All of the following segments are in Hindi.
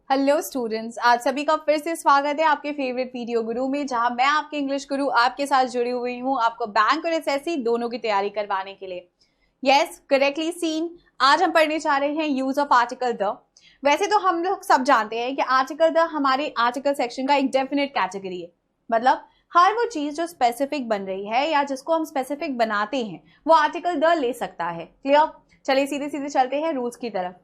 हेलो स्टूडेंट्स, आज सभी का फिर से स्वागत है आपके फेवरेट वीडियो गुरु में, जहां मैं आपके इंग्लिश गुरु आपके साथ जुड़ी हुई हूं आपको बैंक और एसएससी दोनों की तैयारी करवाने के लिए। Yes, correctly seen. आज हम पढ़ने जा रहे हैं यूज ऑफ आर्टिकल द। वैसे तो हम लोग सब जानते हैं कि आर्टिकल द हमारे आर्टिकल सेक्शन का एक डेफिनेट कैटेगरी है। मतलब हर वो चीज जो स्पेसिफिक बन रही है या जिसको हम स्पेसिफिक बनाते हैं वो आर्टिकल द ले सकता है। क्लियर? चलिए सीधे सीधे चलते हैं रूल्स की तरफ।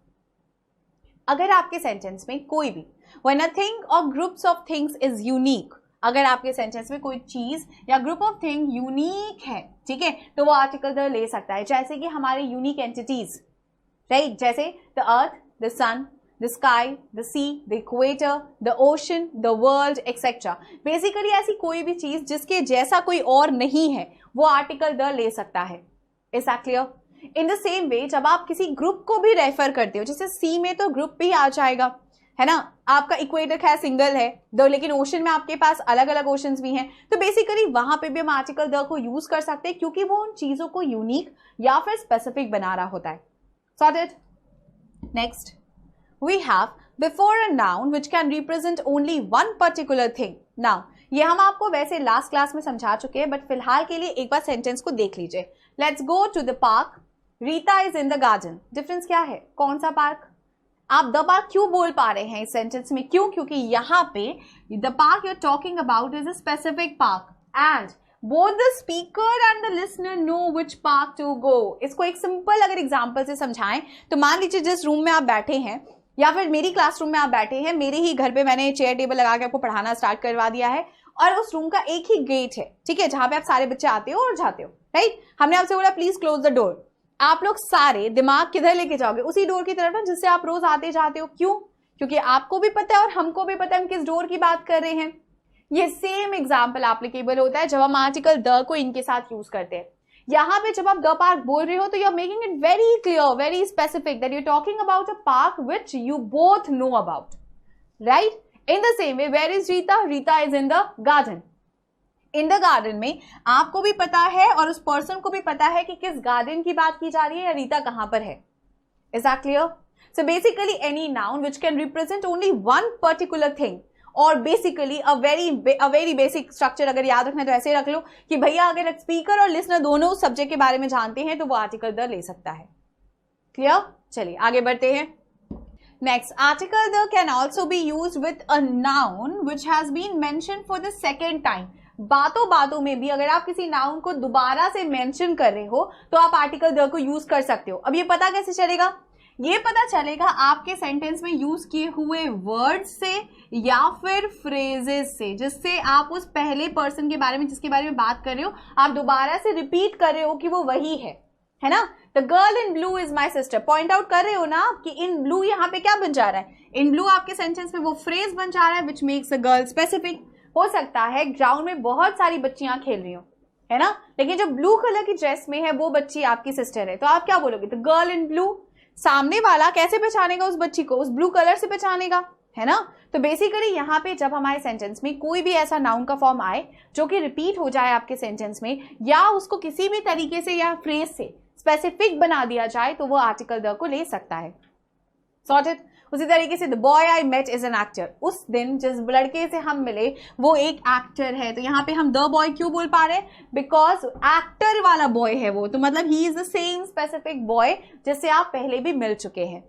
अगर आपके सेंटेंस में कोई भी व्हेन अ थिंग और groups of things is unique, अगर आपके सेंटेंस में कोई चीज या ग्रुप ऑफ थिंग यूनिक है, ठीक है, तो वो आर्टिकल द ले सकता है। जैसे कि हमारे यूनिक एंटिटीज, राइट, जैसे the earth, the sun, the sky, the sea, the equator, the ocean, the world etcetera. Basically ऐसी कोई भी चीज जिसके जैसा कोई और नहीं है वो आर्टिकल द ले सकता है। Is that clear? In the same वे जब आप किसी ग्रुप को भी रेफर करते हो, जैसे सी में तो ग्रुप भी आ जाएगा, है ना। आपका इक्वेटर खैर सिंगल है दो, लेकिन ओशन में आपके पास अलग अलग ओशंस भी हैं, तो बेसिकली वहां पे भी हम आर्टिकल द को यूज कर सकते हैं क्योंकि वो उन चीजों को यूनिक या फिर स्पेसिफिक बना रहा होता है। Sorted? Next we have before a noun which can represent only one particular thing. Now ये हम आपको वैसे लास्ट क्लास में समझा चुके हैं, बट फिलहाल के लिए एक बार सेंटेंस को देख लीजिए। Let's go to the park, Rita is in the garden. Difference क्या है? कौन सा पार्क? आप द पार्क क्यों बोल पा रहे हैं इस सेंटेंस में? क्यों? क्योंकि यहाँ पे the park you are talking about is a specific park and both the speaker and the listener know which park to go. इसको एक सिंपल अगर एग्जाम्पल से समझाएं तो मान लीजिए जिस रूम में आप बैठे हैं या फिर मेरी क्लासरूम में आप बैठे हैं, मेरे ही घर पे मैंने चेयर टेबल लगा के आपको पढ़ाना स्टार्ट करवा दिया है और उस रूम का एक ही गेट है, ठीक है, जहां पे आप सारे बच्चे आते हो और जाते हो, राइट। हमने आपसे बोला प्लीज क्लोज द डोर। आप लोग सारे दिमाग किधर लेके जाओगे? उसी डोर की तरफ ना जिससे आप रोज आते जाते हो। क्यों? क्योंकि आपको भी पता है और हमको भी पता है हम किस डोर की बात कर रहे हैं। ये सेम एग्जाम्पल एप्लीकेबल होता है जब हम आर्टिकल द को इनके साथ यूज करते हैं। यहाँ पे जब आप द पार्क बोल रहे हो तो you are making it very clear, very specific that you talking about a park which you both know about, right. In the same way where is Rita? Rita is in the garden. In the garden में आपको भी पता है और उस पर्सन को भी पता है कि किस गार्डन की बात की जा रही है या रीता कहां पर है। Is that clear? So basically any noun which can represent only one particular thing और basically a very basic structure अगर याद रखना है तो ऐसे रख लो कि भैया अगर स्पीकर और लिसनर दोनों सब्जेक्ट के बारे में जानते हैं तो वो आर्टिकल द ले सकता है। क्लियर? चलिए आगे बढ़ते हैं। Next, article the can also be use with a noun which has been mention for the second time. बातों बातों में भी अगर आप किसी नाउन को दोबारा से मेंशन कर रहे हो तो आप आर्टिकल द को यूज कर सकते हो। अब ये पता कैसे चलेगा? ये पता चलेगा आपके सेंटेंस में यूज किए हुए वर्ड्स से या फिर फ्रेजेस से, जिससे आप उस पहले पर्सन के बारे में जिसके बारे में बात कर रहे हो आप दोबारा से रिपीट कर रहे हो कि वो वही है ना। The girl in blue is my sister. Point out कर रहे हो ना कि इन ब्लू यहाँ पे क्या बन जा रहा है? इन ब्लू आपके सेंटेंस में वो फ्रेज बन जा रहा है which makes a girl specific. हो सकता है ग्राउंड में बहुत सारी बच्चियां खेल रही हो, है ना, लेकिन जो ब्लू कलर की ड्रेस में है वो बच्ची आपकी सिस्टर है, तो आप क्या बोलोगे? The girl in blue. सामने वाला कैसे पहचानेगा उस बच्ची को? उस ब्लू कलर से पहचानेगा, है ना। तो बेसिकली यहाँ पे जब हमारे सेंटेंस में कोई भी ऐसा नाउन का फॉर्म आए जो कि रिपीट हो जाए आपके सेंटेंस में या उसको किसी भी तरीके से या फ्रेज से स्पेसिफिक बना दिया जाए तो वो आर्टिकल द को ले सकता है। सॉर्टेड? उसी तरीके से the boy I met is an actor. उस दिन जिस लड़के से हम मिले वो एक एक्टर है, तो यहाँ पे हम द बॉय क्यों बोल पा रहे हैं? बिकॉज एक्टर वाला बॉय है वो, तो मतलब he is the same specific boy जिससे आप पहले भी मिल चुके हैं,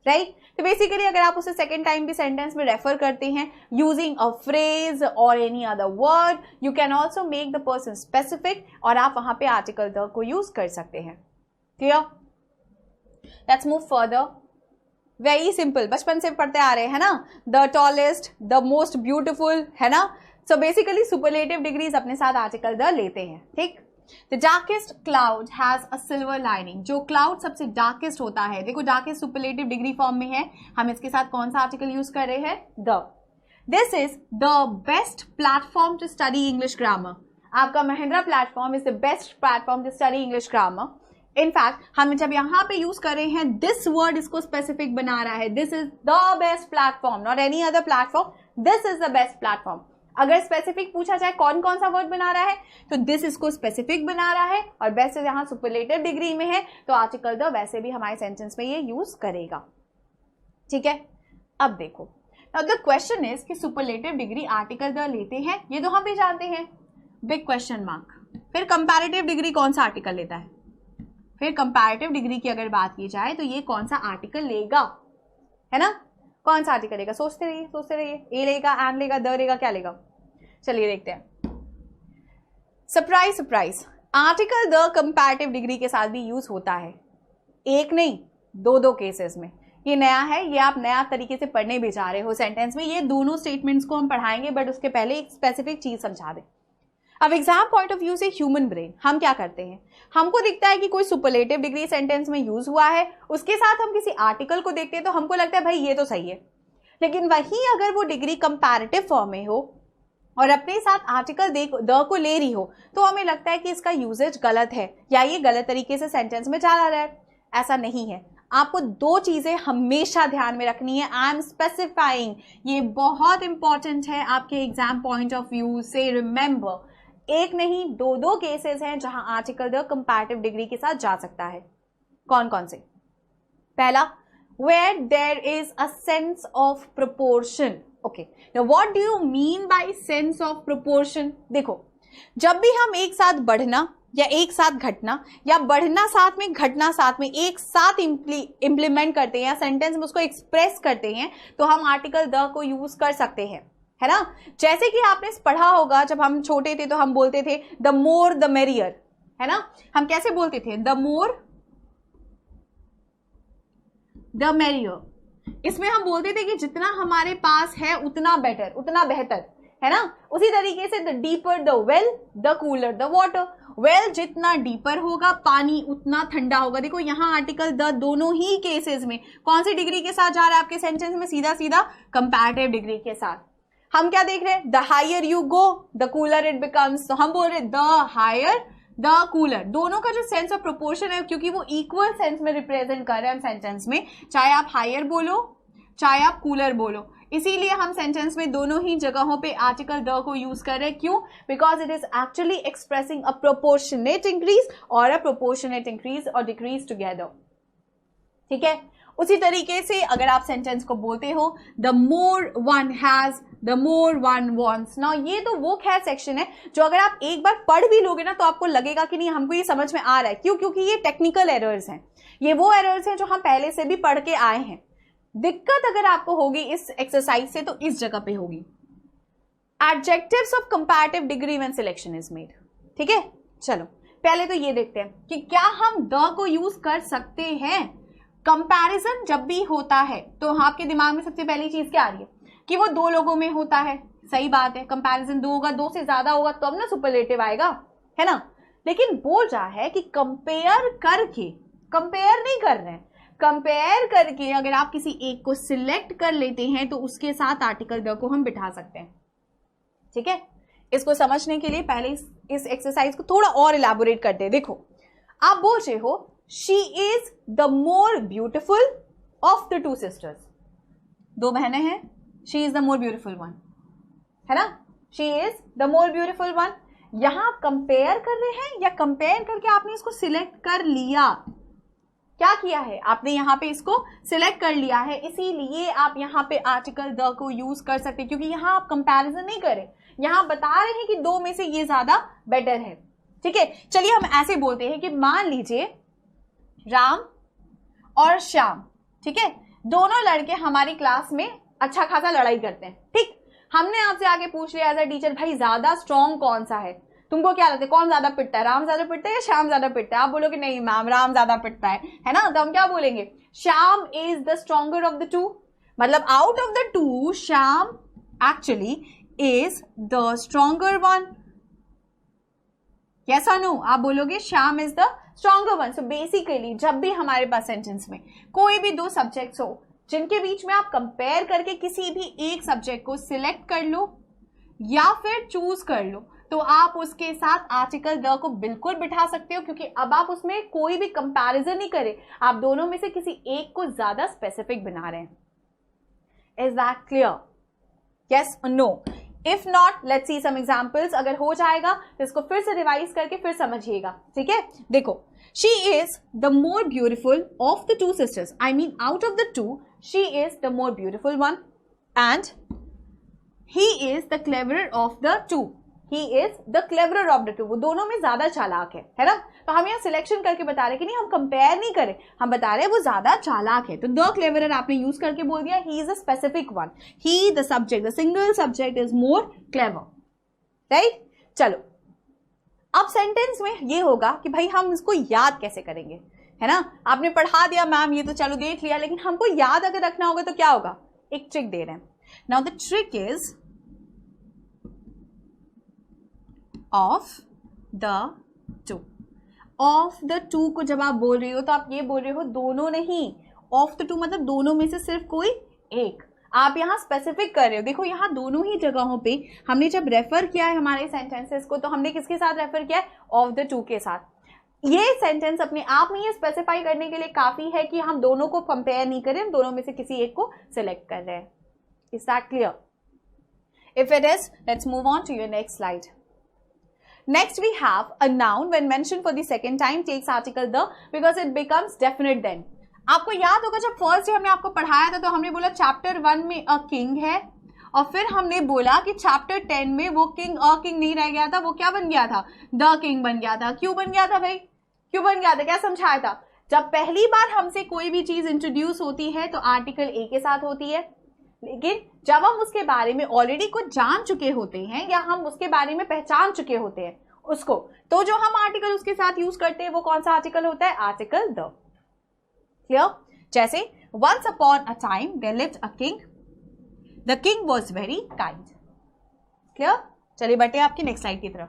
राइट। तो बेसिकली अगर आप उसे सेकेंड टाइम भी सेंटेंस में रेफर करते हैं यूजिंग अ फ्रेज और any other word, you can also make the person specific और आप वहां पे आर्टिकल द को यूज कर सकते हैं। Clear? Let's move further. Very simple, बचपन से पढ़ते आ रहे हैं ना, the tallest, the most beautiful, है ना। सो बेसिकली सुपरलेटिव डिग्रीज अपने साथ आर्टिकल द लेते हैं, ठीक। The darkest cloud has a silver lining. जो क्लाउड सबसे डार्केस्ट होता है, देखो डार्केस्ट सुपरलेटिव डिग्री फॉर्म में है, हम इसके साथ कौन सा आर्टिकल यूज कर रहे हैं? The. This is the best platform to study English grammar. आपका Mahindra platform is the best platform to study English grammar. In fact हम जब यहाँ पे यूज कर रहे हैं दिस वर्ड, इसको स्पेसिफिक बना रहा है। This is the best platform, not any other platform. This is the best platform. अगर स्पेसिफिक पूछा जाए कौन कौन सा वर्ड बना रहा है तो दिस इसको स्पेसिफिक बना रहा है और बेस्ट यहाँ सुपरलेटिव डिग्री में है तो आर्टिकल द वैसे भी हमारे सेंटेंस में ये यूज करेगा, ठीक है। अब देखो नाउ द क्वेश्चन इज कि सुपरलेटिव डिग्री आर्टिकल द लेते हैं, ये तो हम भी जानते हैं, बिग क्वेश्चन मार्क। फिर कंपैरेटिव डिग्री कौन सा आर्टिकल लेता है? फिर कंपैरेटिव डिग्री की अगर बात की जाए तो ये कौन सा आर्टिकल लेगा, है ना? कौन सा आर्टिकल लेगा? सोचते रहिए। ए लेगा, एन लेगा, द लेगा, क्या लेगा? चलिए देखते हैं। Surprise surprise, article the comparative degree के साथ भी यूज होता है, एक नहीं दो केसेस में। ये नया है, ये आप नया तरीके से पढ़ने भी जा रहे हो सेंटेंस में। ये दोनों स्टेटमेंट्स को हम पढ़ाएंगे, बट उसके पहले एक स्पेसिफिक चीज समझा दें। अब एग्जाम पॉइंट ऑफ व्यू से ह्यूमन ब्रेन हम क्या करते हैं, हमको दिखता है कि कोई सुपरलेटिव डिग्री सेंटेंस में यूज हुआ है, उसके साथ हम किसी आर्टिकल को देखते हैं तो हमको लगता है भाई ये तो सही है। लेकिन वहीं अगर वो डिग्री कंपैरेटिव फॉर्म में हो और अपने साथ आर्टिकल द को ले रही हो तो हमें लगता है कि इसका यूजेज गलत है या ये गलत तरीके से सेंटेंस में चला रहा है। ऐसा नहीं है। आपको दो चीजें हमेशा ध्यान में रखनी है। आई एम स्पेसिफाइंग, ये बहुत इंपॉर्टेंट है आपके एग्जाम पॉइंट ऑफ व्यू से। रिमेंबर, एक नहीं दो केसेस हैं जहां आर्टिकल द कंपैरेटिव डिग्री के साथ जा सकता है। कौन कौन से? पहला, where there is a sense of proportion. Okay, now what do you mean by sense of proportion? देखो, जब भी हम एक साथ बढ़ना या एक साथ घटना या बढ़ना साथ में घटना साथ में एक साथ इंप्लीमेंट करते हैं या सेंटेंस में उसको एक्सप्रेस करते हैं तो हम आर्टिकल द को यूज कर सकते हैं, है ना? जैसे कि आपने पढ़ा होगा, जब हम छोटे थे तो हम बोलते थे द मोर द मेरियर, है ना? हम कैसे बोलते थे? The more the merrier. इसमें हम बोलते थे कि जितना हमारे पास है उतना बेटर, उतना बेहतर, है ना? उसी तरीके से the deeper the well, the cooler the water. Well जितना डीपर होगा पानी उतना ठंडा होगा। देखो यहाँ आर्टिकल द दोनों ही केसेस में कौन सी डिग्री के साथ जा रहा है आपके सेंटेंस में? सीधा सीधा कंपैरेटिव डिग्री के साथ। हम क्या देख रहे हैं? The higher you go the cooler it becomes. तो हम बोल रहे द हायर द कूलर। दोनों का जो सेंस ऑफ प्रोपोर्शन है, क्योंकि वो इक्वल सेंस में रिप्रेजेंट कर रहे हैं हम सेंटेंस में, चाहे आप हायर बोलो चाहे आप कूलर बोलो, इसीलिए हम सेंटेंस में दोनों ही जगहों पे आर्टिकल द को यूज कर रहे हैं। क्यों? Because it is actually expressing a proportionate increase और अ प्रोपोर्शनेट इंक्रीज और डिक्रीज टुगेदर। ठीक है? उसी तरीके से अगर आप सेंटेंस को बोलते हो the more one has the more one wants. ना ये तो वो खैर सेक्शन है जो अगर आप एक बार पढ़ भी लोगे ना तो आपको लगेगा कि नहीं हमको ये समझ में आ रहा है। क्यों? क्योंकि ये टेक्निकल एरर्स हैं, ये वो एरर्स हैं जो हम पहले से भी पढ़ के आए हैं। दिक्कत अगर आपको होगी इस एक्सरसाइज से तो इस जगह पे होगी, adjectives of comparative degree when selection is made. ठीक है, चलो पहले तो ये देखते हैं कि क्या हम द को यूज कर सकते हैं। कंपैरिजन जब भी होता है तो आपके दिमाग में सबसे पहली चीज क्या आ रही है कि वो दो लोगों में होता है। सही बात है, कंपैरिजन दो होगा, दो से ज्यादा होगा तो अब ना सुपरलेटिव आएगा, है ना? लेकिन बोल रहा है कि कंपेयर करके, कंपेयर नहीं कर रहे हैं, कंपेयर करके अगर आप किसी एक को सिलेक्ट कर लेते हैं तो उसके साथ आर्टिकल द को हम बिठा सकते हैं। ठीक है, इसको समझने के लिए पहले इस एक्सरसाइज को थोड़ा और इलैबोरेट करते हैं। देखो, आप बोल रहे हो she is the more beautiful of the two sisters. दो बहनें हैं, she is the more beautiful one, है ना? She is the more beautiful one. यहां आप कंपेयर कर रहे हैं या कंपेयर करके आपने इसको सिलेक्ट कर लिया? क्या किया है आपने? यहां पे इसको सिलेक्ट कर लिया है, इसीलिए आप यहां पे आर्टिकल द को यूज कर सकते हैं, क्योंकि यहां आप कंपैरिजन नहीं करें, यहां बता रहे हैं कि दो में से ये ज्यादा बेटर है। ठीक है, चलिए हम ऐसे बोलते हैं कि मान लीजिए राम और श्याम, ठीक है, दोनों लड़के हमारी क्लास में अच्छा खासा लड़ाई करते हैं। ठीक, हमने आपसे आगे पूछ लिया एज अ टीचर, भाई ज्यादा स्ट्रॉन्ग कौन सा है? तुमको क्या लगता है कौन ज्यादा पिटता है? राम ज्यादा पिटता है या श्याम ज्यादा पिटता है? आप बोलोगे नहीं मैम राम ज्यादा पिटता है ना? तो हम क्या बोलेंगे? Shyam is the stronger of the two. मतलब out of the two Shyam actually is the stronger one. Yes और नो? आप बोलोगे Shyam is the stronger one. So basically जब भी हमारे पास सेंटेंस में कोई भी दो सब्जेक्ट्स हो जिनके बीच में आप कंपेयर करके किसी भी एक सब्जेक्ट को सिलेक्ट कर लो या फिर चूज कर लो तो आप उसके साथ आर्टिकल द को बिल्कुल बिठा सकते हो, क्योंकि अब आप उसमें कोई भी कंपैरिजन नहीं करें, आप दोनों में से किसी एक को ज्यादा स्पेसिफिक बना रहे हैं। Is that clear? यस और no? If not let's see some examples. अगर हो जाएगा तो इसको फिर से रिवाइज करके फिर समझिएगा। ठीक है, देखो, she is the more beautiful of the two sisters. I mean out of the to she is the more beautiful one. And he is the cleverer of the to, he is the cleverer of the to, वो दोनों में ज्यादा चालाक है ना। तो हम यहाँ सिलेक्शन करके बता रहे कि नहीं, हम कंपेयर नहीं करें, हम बता रहे हैं वो ज्यादा चालाक है। तो द क्लेवरर आपने यूज करके बोल दिया, he is a specific one, he the subject, the single subject is more clever, right. चलो अब सेंटेंस में ये होगा कि भाई हम इसको याद कैसे करेंगे, है ना। आपने पढ़ा दिया मैम, ये तो चलो देख लिया, लेकिन हमको याद अगर रखना होगा तो क्या होगा, एक ट्रिक दे रहे हैं। Now the trick is of the to. Of the to को जब आप बोल रही हो तो आप ये बोल रहे हो दोनों नहीं, ऑफ द टू मतलब दोनों में से सिर्फ कोई एक। आप यहाँ स्पेसिफिक कर रहे हो, देखो यहाँ दोनों ही जगहों पे हमने जब रेफर किया है हमारे सेंटेंसेस को, तो हमने किसके साथ रेफर किया है, ऑफ द टू के साथ। ये सेंटेंस अपने आप में ये स्पेसिफाई करने के लिए काफी है कि हम दोनों को कंपेयर नहीं करें, हम दोनों में से किसी एक को सिलेक्ट कर रहे हैं। Is that clear? If it is, let's move on to your next slide. Next we have a noun when mentioned for the second time takes article the because it becomes definite then. आपको याद होगा जब फर्स्ट डे हमने आपको पढ़ाया था तो हमने बोला चैप्टर 1 में अ किंग है, और फिर हमने बोला कि चैप्टर 10 में वो किंग अ किंग नहीं रह गया था, वो क्या बन गया था, द किंग बन गया था। क्यों बन गया था भाई, क्यों बन गया था, क्या समझाया था? जब पहली बार हमसे कोई भी चीज इंट्रोड्यूस होती है तो आर्टिकल ए के साथ होती है, लेकिन जब हम उसके बारे में ऑलरेडी कुछ जान चुके होते हैं या हम उसके बारे में पहचान चुके होते हैं उसको, तो जो हम आर्टिकल उसके साथ यूज करते हैं वो कौन सा आर्टिकल होता है, आर्टिकल द। क्लियर? जैसे once upon a time there lived a king, the king was very kind. Clear? चलिए बढ़ते हैं आपकी नेक्स्ट स्लाइड की तरफ।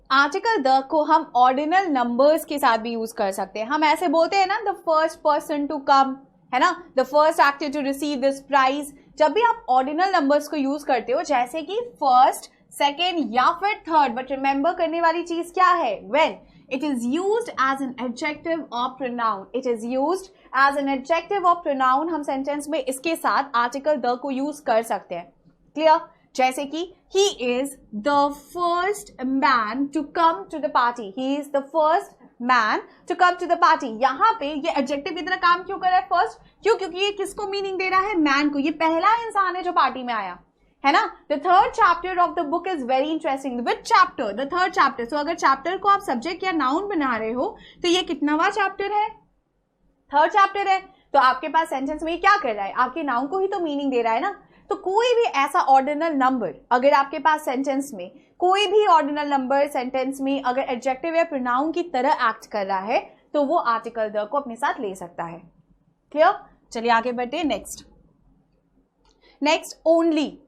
आर्टिकल द को हम ऑर्डिनल नंबर्स के साथ भी यूज कर सकते हैं। हम ऐसे बोलते हैं ना, the first person to come, है ना, the first actor to receive this prize. जब भी आप ऑर्डिनल नंबर्स को यूज करते हो, जैसे कि फर्स्ट, सेकेंड या फिर थर्ड, बट रिमेंबर करने वाली चीज क्या है, when it is used as an adjective और pronoun, it is used as an adjective और प्रोनाउन, हम सेंटेंस में इसके साथ आर्टिकल द को यूज कर सकते हैं। क्लियर? जैसे कि he is the first man to come to the party, he is the first man to come to the party। यहाँ पे ये एडजेक्टिव की तरह काम क्यों कर रहा है फर्स्ट, क्यों, क्योंकि ये किसको मीनिंग दे रहा है, मैन को। ये पहला इंसान है जो पार्टी में आया, है ना। The third chapter of the book is very interesting. Which chapter, the third chapter. So अगर चैप्टर को आप सब्जेक्ट या नाउन बना रहे हो तो ये कितनावा चैप्टर है, थर्ड चैप्टर है। तो आपके पास सेंटेंस में ये क्या कर रहा है, आपके नाउन को ही तो मीनिंग दे रहा है ना। तो कोई भी ऐसा ऑर्डिनल नंबर अगर आपके पास सेंटेंस में, कोई भी ऑर्डिनल नंबर सेंटेंस में अगर एडजेक्टिव या प्रोनाउन की तरह एक्ट कर रहा है तो वो आर्टिकल द को अपने साथ ले सकता है। क्लियर? चलिए आगे बढ़ते। Next only.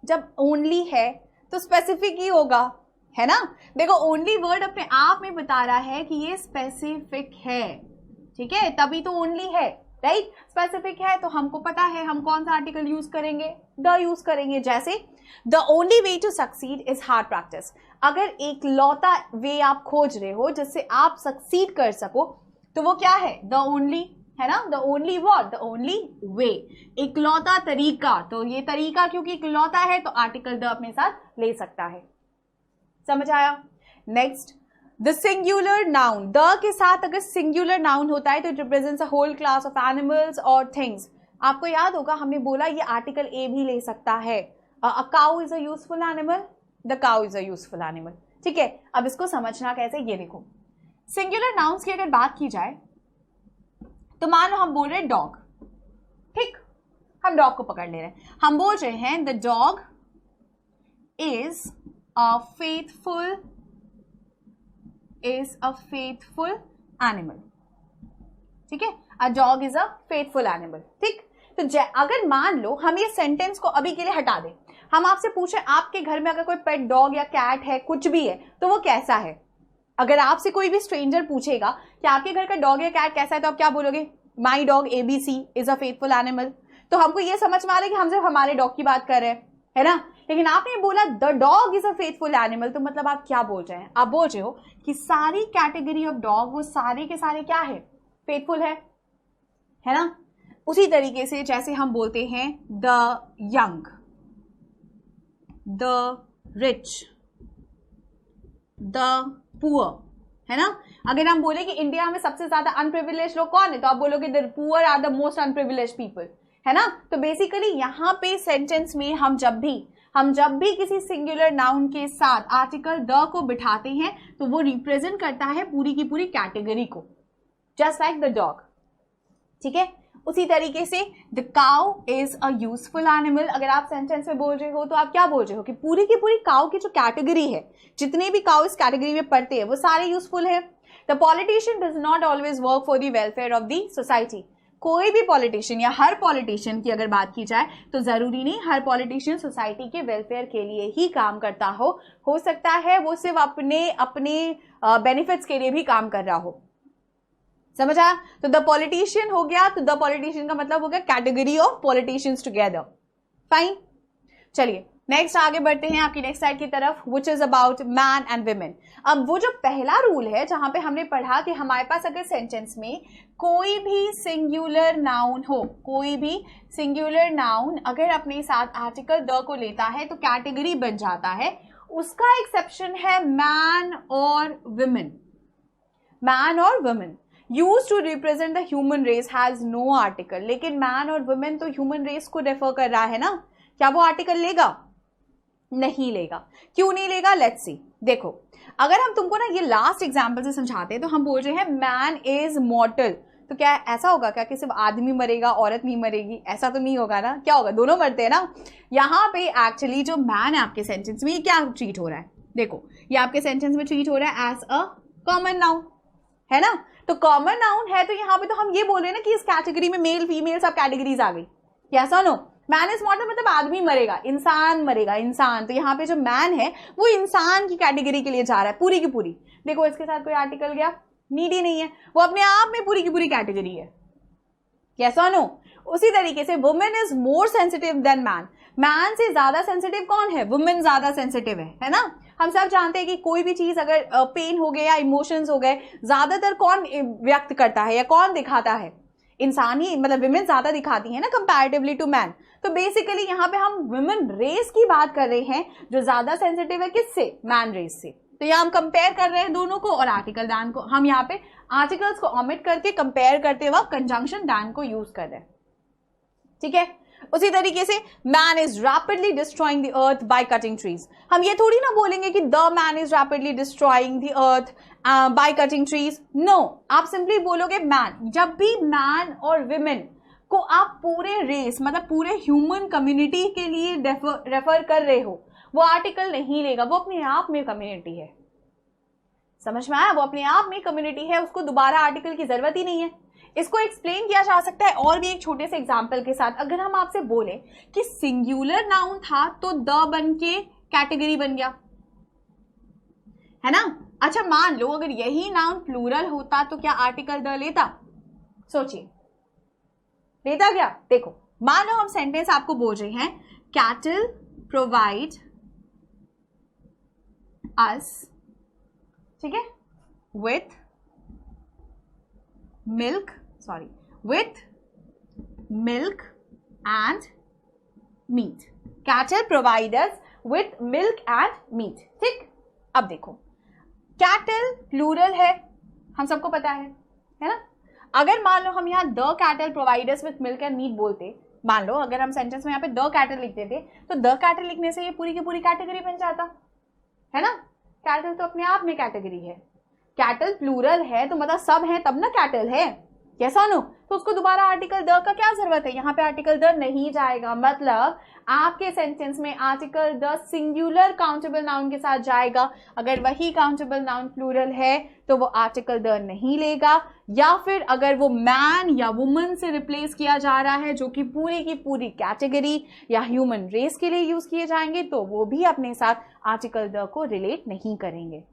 जब ओनली है तो स्पेसिफिक ही होगा, है ना। देखो ओनली वर्ड अपने आप में बता रहा है कि ये स्पेसिफिक है, ठीक है, तभी तो ओनली है, राइट। स्पेसिफिक है तो हमको पता है हम कौन सा आर्टिकल यूज करेंगे, द यूज करेंगे। जैसे the only way to succeed is hard practice. अगर एक लौता वे आप खोज रहे हो जिससे आप सक्सीड कर सको तो वो क्या है, द ओनली, है ना। The only what, the only वे, इकलौता तरीका। तो ये तरीका क्योंकि इकलौता है तो आर्टिकल द अपने साथ ले सकता है। समझ आया? Next the singular noun. The के साथ अगर सिंगुलर नाउन होता है तो it represents a whole class of animals और थिंग्स। आपको याद होगा हमने बोला ये आर्टिकल ए भी ले सकता है। A cow is a useful animal, the cow is a useful animal, ठीक है। अब इसको समझना कैसे, ये देखो सिंगुलर नाउन्स की अगर बात की जाए तो मान लो हम बोल रहे हैं डॉग, ठीक, हम डॉग को पकड़ ले रहे हैं, हम बोल रहे हैं the dog is a faithful animal, ठीक है। A dog is a faithful animal, ठीक। तो अगर मान लो हम ये सेंटेंस को अभी के लिए हटा दें, हम आपसे पूछे आपके घर में अगर कोई पेट डॉग या कैट है, कुछ भी है, तो वो कैसा है। अगर आपसे कोई भी स्ट्रेंजर पूछेगा कि आपके घर का डॉग या कैट कैसा है, तो आप क्या बोलोगे, my dog ABC is a faithful animal. तो हमको ये समझ में आ रहा है कि हम सिर्फ हमारे डॉग की बात कर रहे हैं, है ना। लेकिन आपने बोला the dog is a faithful animal, तो मतलब आप क्या बोल रहे हैं, आप बोल रहे हो कि सारी कैटेगरी ऑफ डॉग वो सारे के सारे क्या है, फेथफुल है ना। उसी तरीके से जैसे हम बोलते हैं the young, the rich, the poor, है ना। अगर हम बोले कि इंडिया में सबसे ज्यादा अनप्रिविलेज लोग कौन है, तो आप बोलोगे the poor are the most unprivileged people. है ना। तो बेसिकली यहाँ पे सेंटेंस में हम जब भी किसी सिंगुलर नाउन के साथ आर्टिकल द को बिठाते हैं तो वो रिप्रेजेंट करता है पूरी की पूरी कैटेगरी को, जस्ट लाइक द डॉग, ठीक है। उसी तरीके से the cow is a useful animal, अगर आप सेंटेंस में बोल रहे हो तो आप क्या बोल रहे हो कि पूरी की पूरी काउ की जो कैटेगरी है, जितने भी काउ इस कैटेगरी में पढ़ते हैं वो सारे यूजफुल है। The politician does not always work for the welfare of the society, कोई भी पॉलिटिशियन या हर पॉलिटिशियन की अगर बात की जाए तो जरूरी नहीं हर पॉलिटिशियन सोसाइटी के वेलफेयर के लिए ही काम करता हो सकता है वो सिर्फ अपने बेनिफिट्स के लिए भी काम कर रहा हो, समझ आया। तो द पॉलिटिशियन हो गया, तो द पॉलिटिशियन का मतलब हो गया category of politicians together, fine. चलिए नेक्स्ट आगे बढ़ते हैं आपकी नेक्स्ट स्लाइड की तरफ, which is about man and women. अब वो जो पहला रूल है जहां पे हमने पढ़ा कि हमारे पास अगर सेंटेंस में कोई भी सिंगुलर नाउन हो, कोई भी सिंगुलर नाउन अगर अपने साथ आर्टिकल द को लेता है तो कैटेगरी बन जाता है, उसका एक्सेप्शन है मैन और वुमेन। मैन और women used to represent the human race has no article, लेकिन मैन और वुमेन तो ह्यूमन रेस को रेफर कर रहा है ना, क्या वो आर्टिकल लेगा? नहीं लेगा। क्यों नहीं लेगा? Let's see. देखो अगर हम तुमको ना ये लास्ट एग्जांपल से समझाते हैं तो हम बोल रहे हैं मैन इज मॉर्टल, तो क्या ऐसा होगा क्या कि सिर्फ आदमी मरेगा औरत नहीं मरेगी? ऐसा तो नहीं होगा ना, क्या होगा? दोनों मरते हैं ना। यहाँ पे एक्चुअली जो मैन है आपके सेंटेंस में ये क्या ट्रीट हो रहा है? देखो ये आपके सेंटेंस में ट्रीट हो रहा है एज अ कॉमन नाउन, है ना। तो कॉमन नाउन है तो यहाँ पे तो हम ये बोल रहे हैं ना कि इस कैटेगरी में मेल फीमेल सब कैटेगरीज आ गई, कैसा नो। मैन इज मॉर्टल मतलब आदमी मरेगा, इंसान मरेगा, इंसान। तो यहाँ पे जो मैन है वो इंसान की कैटेगरी के लिए जा रहा है पूरी की पूरी। देखो इसके साथ कोई आर्टिकल गया? नीड ही नहीं है, वो अपने आप में पूरी की पूरी कैटेगरी है, कैसा नो। उसी तरीके से women is more sensitive then man, man से ज्यादा सेंसिटिव कौन है? वुमेन ज्यादा सेंसिटिव है ना। हम सब जानते हैं कि कोई भी चीज अगर पेन हो गया या इमोशंस हो गए, ज्यादातर कौन व्यक्त करता है या कौन दिखाता है? इंसान ही, मतलब विमेन ज्यादा दिखाती है ना कंपैरेटिवली टू मैन। तो बेसिकली यहाँ पे हम वुमेन रेस की बात कर रहे हैं जो ज्यादा सेंसिटिव है किससे? मैन रेस से। तो यहाँ हम कंपेयर कर रहे हैं दोनों को, और आर्टिकल दैन को हम यहाँ पे आर्टिकल्स को ओमिट करके कंपेयर करते वक्त कंजंक्शन दैन को यूज कर रहे हैं, ठीक है। उसी तरीके से man is rapidly destroying the earth by cutting trees, हम ये थोड़ी ना बोलेंगे कि the man is rapidly destroying the earth by cutting trees, no. आप सिंपली बोलोगे मैन। जब भी मैन और विमेन को आप पूरे रेस मतलब पूरे ह्यूमन कम्युनिटी के लिए रेफर कर रहे हो, वो आर्टिकल नहीं लेगा, वो अपने आप में कम्युनिटी है, समझ में आया? वो अपने आप में कम्युनिटी है, उसको दोबारा आर्टिकल की जरूरत ही नहीं है। इसको एक्सप्लेन किया जा सकता है और भी एक छोटे से एग्जांपल के साथ। अगर हम आपसे बोले कि सिंगुलर नाउन था तो द बन के कैटेगरी बन गया, है ना। अच्छा मान लो अगर यही नाउन प्लूरल होता तो क्या आर्टिकल द लेता? सोचिए, लेता क्या? देखो मान लो हम सेंटेंस आपको बोल रहे हैं कैटल प्रोवाइड अस, ठीक है, with milk and meat. Cattle provide us with milk and meat. ठीक। अब देखो कैटल प्लूरल है, हम सबको पता है ना। अगर मान लो हम यहाँ the cattle providers with milk and meat बोलते, मान लो अगर हम सेंटेंस में यहाँ पे द कैटल लिखते थे तो द कैटल लिखने से ये पूरी की पूरी कैटेगरी बन जाता, है ना। कैटल तो अपने आप में कैटेगरी है, कैटल प्लूरल है तो मतलब सब है तब ना कैटल है, कैसा नो। तो उसको दोबारा आर्टिकल द का क्या जरूरत है? यहाँ पे आर्टिकल द नहीं जाएगा, मतलब आपके सेंटेंस में article the singular countable noun के साथ जाएगा। अगर वही काउंटेबल नाउन प्लूरल है तो वो आर्टिकल द नहीं लेगा, या फिर अगर वो मैन या वुमन से रिप्लेस किया जा रहा है जो कि पूरी की पूरी कैटेगरी या ह्यूमन रेस के लिए यूज किए जाएंगे तो वो भी अपने साथ आर्टिकल द को रिलेट नहीं करेंगे।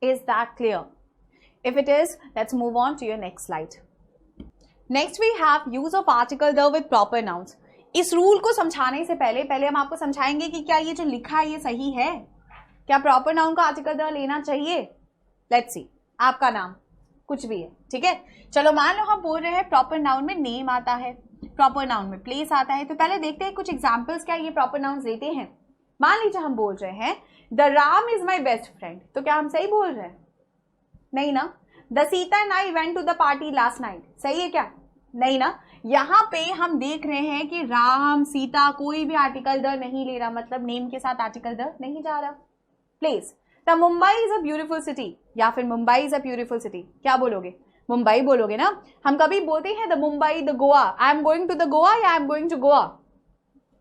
Is that clear? If it is, let's move on to your next slide. Next we have use of article the with proper nouns. इस रूल को समझाने से पहले हम आपको समझाएंगे कि क्या ये जो लिखा है ये सही है, क्या प्रॉपर नाउन का आर्टिकल द लेना चाहिए। लेट्स सी, आपका नाम कुछ भी है, ठीक है। चलो मान लो हम बोल रहे हैं प्रॉपर नाउन में नेम आता है, प्रॉपर नाउन में प्लेस आता है, तो पहले देखते हैं कुछ एग्जाम्पल्स क्या ये प्रॉपर नाउन लेते हैं। मान लीजिए हम बोल रहे हैं the Ram is my best friend, तो क्या हम सही बोल रहे हैं? नहीं ना। The Sita and I went to the party last night, सही है क्या? नहीं ना। यहाँ पे हम देख रहे हैं कि राम, सीता, कोई भी आर्टिकल द नहीं ले रहा, मतलब नेम के साथ आर्टिकल द नहीं जा रहा। Place, the Mumbai is a beautiful city, या फिर Mumbai is a beautiful city, क्या बोलोगे? मुंबई बोलोगे ना। हम कभी बोलते हैं the Mumbai, the Goa, I am going to the Goa या I am going to Goa,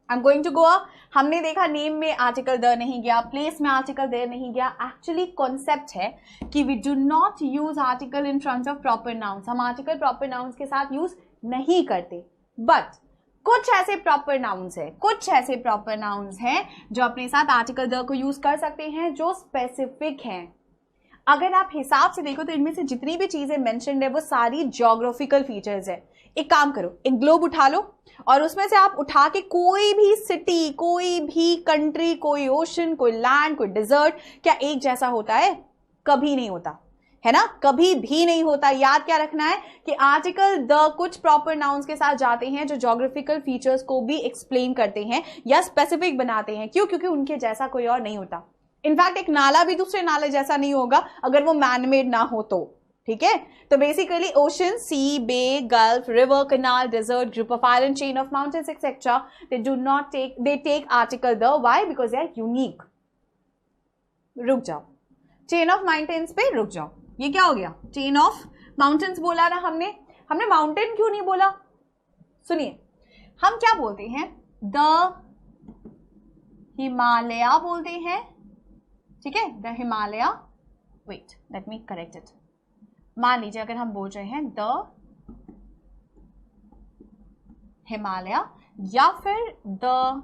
I am going to Goa. हमने देखा नेम में आर्टिकल द नहीं गया, प्लेस में आर्टिकल द नहीं गया। एक्चुअली कॉन्सेप्ट है कि we do not use article in front of proper nouns, हम आर्टिकल प्रॉपर नाउन्स के साथ यूज नहीं करते। बट कुछ ऐसे प्रॉपर नाउन्स है, कुछ ऐसे प्रॉपर नाउन्स हैं जो अपने साथ आर्टिकल द को यूज कर सकते हैं, जो स्पेसिफिक हैं। अगर आप हिसाब से देखो तो इनमें से जितनी भी चीजें मेंशन्ड है वो सारी ज्योग्राफिकल फीचर्स है। एक काम करो, एक ग्लोब उठा लो और उसमें से आप उठा के कोई भी सिटी, कोई भी कंट्री, कोई ओशन, कोई लैंड, कोई डिजर्ट, क्या एक जैसा होता है? कभी नहीं होता, है ना, कभी भी नहीं होता। याद क्या रखना है कि आर्टिकल द कुछ प्रॉपर नाउन्स के साथ जाते हैं जो ज्योग्राफिकल फीचर्स को भी एक्सप्लेन करते हैं या स्पेसिफिक बनाते हैं। क्यों? क्योंकि उनके जैसा कोई और नहीं होता। इनफैक्ट एक नाला भी दूसरे नाले जैसा नहीं होगा अगर वो मैनमेड ना हो तो, ठीक है। तो basically ocean, sea, bay, gulf, river, canal, desert, group of island, chain of mountains etcetera, they take article the. Why? Because they are unique. रुक जाओ, चेन ऑफ माउंटेन्स पे रुक जाओ। ये क्या हो गया? चेन ऑफ माउंटेन्स बोला ना हमने माउंटेन क्यों नहीं बोला? सुनिए, हम क्या बोलते हैं? द हिमालय बोलते हैं, ठीक है, the Himalaya. Wait, let me correct it. मान लीजिए अगर हम बोल रहे हैं द हिमालय या फिर द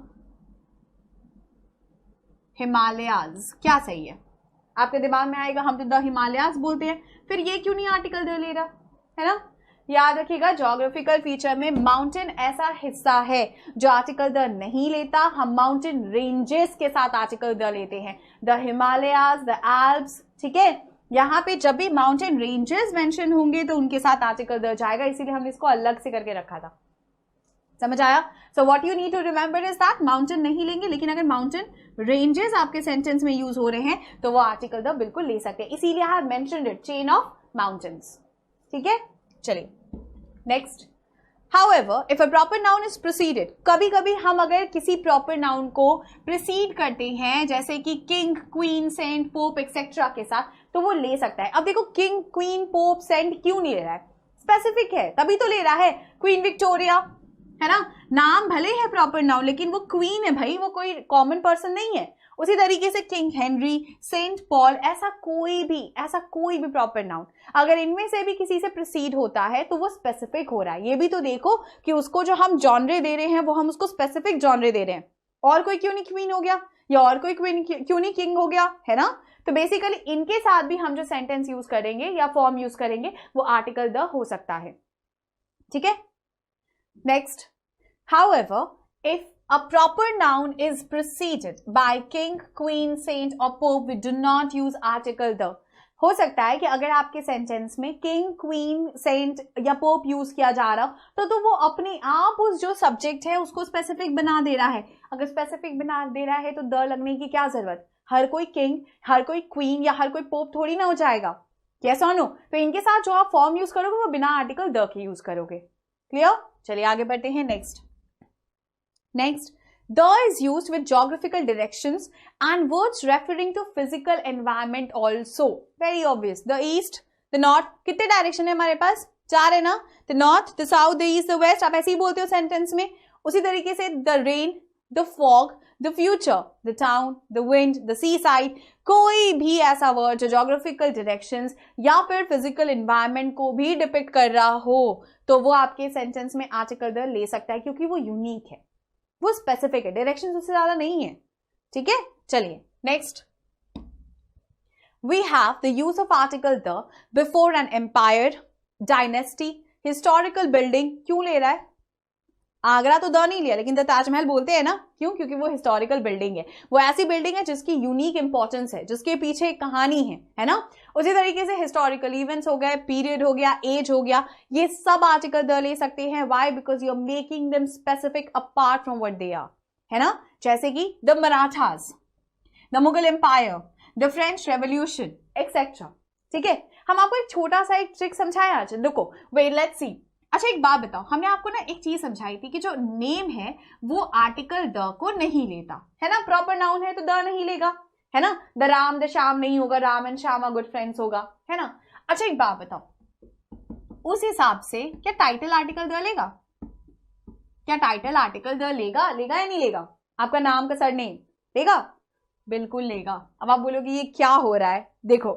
हिमालयाज, क्या सही है? आपके दिमाग में आएगा हम तो द हिमालयाज बोलते हैं, फिर ये क्यों नहीं आर्टिकल द ले रहा, है ना। याद रखिएगा, ज्योग्राफिकल फीचर में माउंटेन ऐसा हिस्सा है जो आर्टिकल द नहीं लेता। हम माउंटेन रेंजेस के साथ आर्टिकल द लेते हैं, द हिमालयाज, द एल्प्स, ठीक है। यहाँ पे जब भी माउंटेन रेंजेस मेंशन होंगे तो उनके साथ आर्टिकल द जाएगा, इसीलिए हमने इसको अलग से करके रखा था। समझ आया? So what you need to remember is that mountain नहीं लेंगे, लेकिन अगर माउंटेन रेंजेस आपके सेंटेंस में यूज हो रहे हैं तो वो आर्टिकल द बिल्कुल ले सकते हैं। इसीलिए I have mentioned it, chain of mountains, ठीक है। चलिए next, however if a proper noun is preceded, कभी कभी हम अगर किसी प्रॉपर नाउन को प्रिसीड करते हैं जैसे कि king, queen, saint, pope etcetera के साथ, तो वो ले सकता है। अब देखो, किंग, क्वीन, पोप, सेंट क्यों नहीं ले रहा है? स्पेसिफिक है तभी तो ले रहा है। क्वीन विक्टोरिया, है ना, नाम भले है प्रॉपर नाउन लेकिन वो क्वीन है भाई, वो कोई कॉमन पर्सन नहीं है। उसी तरीके से किंग हेनरी, सेंट पॉल, ऐसा कोई भी प्रॉपर नाउन अगर इनमें से भी किसी से प्रीसीड होता है तो वो स्पेसिफिक हो रहा है। ये भी तो देखो कि उसको जो हम जॉनरे दे रहे हैं वो हम उसको स्पेसिफिक जॉनरे दे रहे हैं। और कोई क्यों नहीं क्वीन हो गया, या और कोई क्वीन क्यों नहीं किंग हो गया, है ना। तो बेसिकली इनके साथ भी हम जो सेंटेंस यूज करेंगे या फॉर्म यूज करेंगे वो आर्टिकल द हो सकता है, ठीक है। Next, however if a proper noun is preceded by king, queen, saint or pope, we do not use article the। हो सकता है कि अगर आपके सेंटेंस में किंग, क्वीन, सेंट या पोप यूज किया जा रहा तो वो अपने आप उस जो सब्जेक्ट है उसको स्पेसिफिक बना दे रहा है। अगर स्पेसिफिक बना दे रहा है तो द लगने की क्या जरूरत? हर कोई किंग, हर कोई क्वीन या हर कोई पोप थोड़ी ना हो जाएगा, यस और नो। तो इनके साथ जो आप फॉर्म यूज करोगे वो बिना आर्टिकल द के यूज करोगे। क्लियर? चलिए आगे बढ़ते हैं। Next, the is used with geographical directions and words referring to physical environment also. Very obvious. The east, the north, कितने डायरेक्शन है हमारे पास? 4 है ना। The north, the south, the east, the west, आप ऐसे ही बोलते हो सेंटेंस में। उसी तरीके से the rain, the fog, the future, the town, the wind, the seaside, कोई भी ऐसा वर्ड जो geographical directions या फिर physical environment को भी डिपिक्ट कर रहा हो तो वो आपके सेंटेंस में आर्टिकल द ले सकता है, क्योंकि वो यूनिक है, वो स्पेसिफिक है, डायरेक्शन उससे ज्यादा नहीं है, ठीक है। चलिए next, we have the use of article the before an empire, dynasty, historical building. क्यों ले रहा है? आगरा तो द नहीं लिया लेकिन द ताजमहल बोलते हैं ना, क्यों? क्योंकि वो हिस्टोरिकल बिल्डिंग है, वो ऐसी बिल्डिंग है जिसकी यूनिक इंपॉर्टेंस है, जिसके पीछे एक कहानी है ना। उसी तरीके से हिस्टोरिकल इवेंट्स हो गए, पीरियड हो गया, एज हो गया, ये सब आर्टिकल द ले सकते हैं। Why? Because you are making them specific apart from what they are, है ना। जैसे कि the Marathas, the Mughal empire, the French revolution etcetera, ठीक है। हम आपको एक छोटा सा एक ट्रिक समझाएं आज, देखो, वेट लेट्स सी। अच्छा एक बात बताओ, हमने आपको ना एक चीज समझाई थी कि जो नेम है वो आर्टिकल द को नहीं लेता है ना, प्रॉपर नाउन है तो द नहीं लेगा, है ना, द राम द श्याम नहीं होगा, Ram and Shyam are good friends होगा, है ना। अच्छा एक बात बताओ, उस हिसाब से क्या टाइटल आर्टिकल द लेगा? क्या टाइटल आर्टिकल द लेगा? लेगा या नहीं लेगा? आपका नाम का सरनेम लेगा? बिल्कुल लेगा। अब आप बोलोगे ये क्या हो रहा है? देखो,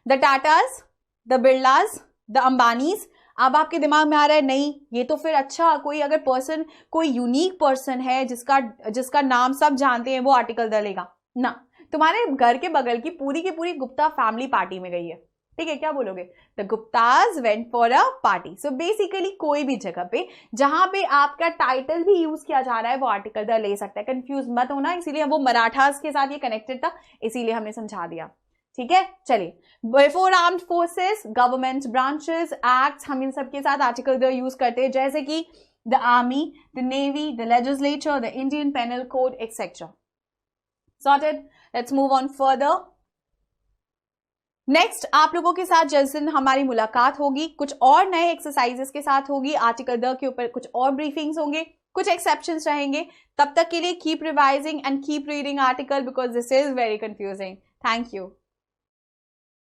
the Tatas, the Birlas, the Ambanis, अब आपके दिमाग में आ रहा है नहीं ये तो फिर अच्छा कोई अगर पर्सन, कोई यूनिक पर्सन है जिसका नाम सब जानते हैं, वो आर्टिकल द लेगा ना। तुम्हारे घर के बगल की पूरी गुप्ता फैमिली पार्टी में गई है, ठीक है, क्या बोलोगे? The Gupta's went for a party. So basically कोई भी जगह पे जहां पे आपका टाइटल भी यूज किया जा रहा है वो आर्टिकल द ले सकता है। कंफ्यूज मत होना, इसीलिए वो मराठास के साथ ये कनेक्टेड था, इसीलिए हमने समझा दिया, ठीक है। चलिए, before armed forces, government branches, acts, हम इन सब के साथ आर्टिकल द यूज करते हैं, जैसे कि the army, the navy, the legislature, the Indian penal code etcetera. Sorted, let's move on further. Next आप लोगों के साथ जिस दिन हमारी मुलाकात होगी कुछ और नए एक्सरसाइजेस के साथ होगी, आर्टिकल द के ऊपर कुछ और ब्रीफिंग्स होंगे, कुछ एक्सेप्शंस रहेंगे। तब तक के लिए keep revising and keep reading article because this is very confusing. Thank you.